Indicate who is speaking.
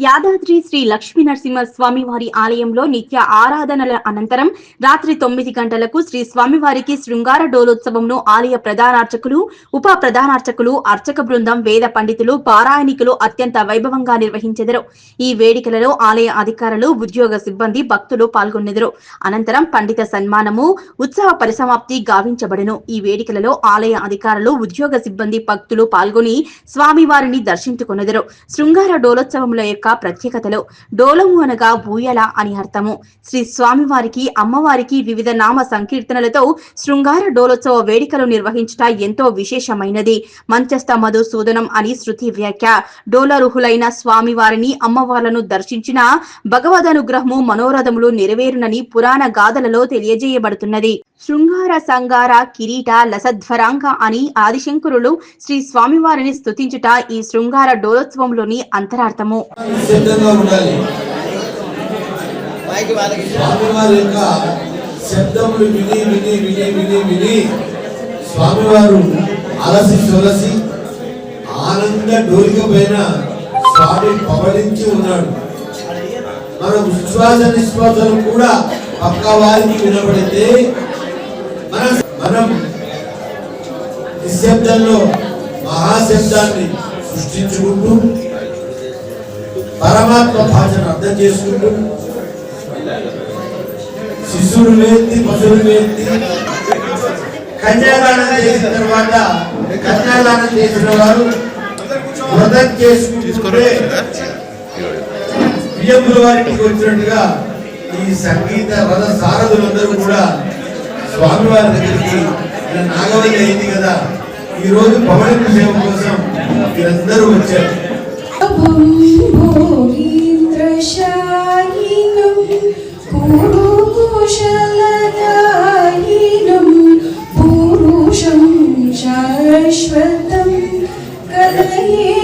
Speaker 1: యాదాద్రి శ్రీ లక్ష్మీ నరసింహ స్వామివారి ఆలయంలో నిత్య ఆరాధనల అనంతరం రాత్రి 9 గంటలకు శ్రీ స్వామివారికి శృంగార డోలోత్సవంను ఆలయ ప్రధానార్చకులు, ఉప ప్రధానార్చకులు, అర్చక బృందం, వేద పండితులు, పారాయణికులు అత్యంత వైభవంగా నిర్వహించెదరు. ఈ వేడుకలలో ఆలయ అధికారులు, ఉద్యోగ సిబ్బంది, భక్తులు పాల్గొన్నెదరు. అనంతరం పండిత సన్మానము, ఉత్సవ పరిసమాప్తి గావించబడును. ఈ వేడుకలలో ఆలయ అధికారులు, ఉద్యోగ సిబ్బంది, భక్తులు పాల్గొని స్వామివారిని దర్శించుకొనెదరు. శృంగార డోలోత్సవముల యొక్క ప్రత్యేకతలు: డోలము అనగా ఊయల అని అర్థము. శ్రీ స్వామివారికి, అమ్మవారికి వివిధ నామ సంకీర్తనలతో శృంగార డోలోత్సవ వేడుకలు నిర్వహించుట ఎంతో విశేషమైనది. మంచస్థ మధుసూదనం అని శృతి వ్యాఖ్య. డోలారుహులైన స్వామివారిని, అమ్మవార్లను దర్శించిన భగవదనుగ్రహము, మనోరథములు నెరవేరునని పురాణ గాథలలో తెలియజేయబడుతున్నది. శృంగార సంగార కిరీట లసధ్వరాంగ అని ఆదిశంకరులు శ్రీ స్వామివారిని స్తుతించుట ఈ శృంగార డోలోత్సవంలోని అంతరార్థము.
Speaker 2: స్వామివారు అలసి సొలసి ఆనంద డోలిక పైన స్వామి పవలించి ఉన్నాడు. మన విశ్వాస నిశ్వాసాలు కూడా పక్క వారికి వినబడితే మనం నిశ్శబ్దంలో మహాశబ్దాన్ని సృష్టించుకుంటూ పరమాత్మ భాషను అర్థం చేసుకుంటూ శిశువులు వేత్తి, పశువులు వేత్తి కన్యాదానం చేసిన తర్వాత కన్యాదానం చేసిన వారు వ్రతం చేసుకుంటే బియ్యముల వారికి వచ్చినట్టుగా ఈ సంగీత రథ సారథులందరూ కూడా స్వామివారి దగ్గరికి నాగవల్లి అయింది కదా, ఈ రోజు పవళింపు సేవ కోసం వీరందరూ వచ్చారు.
Speaker 3: శాశ్వతం కలయే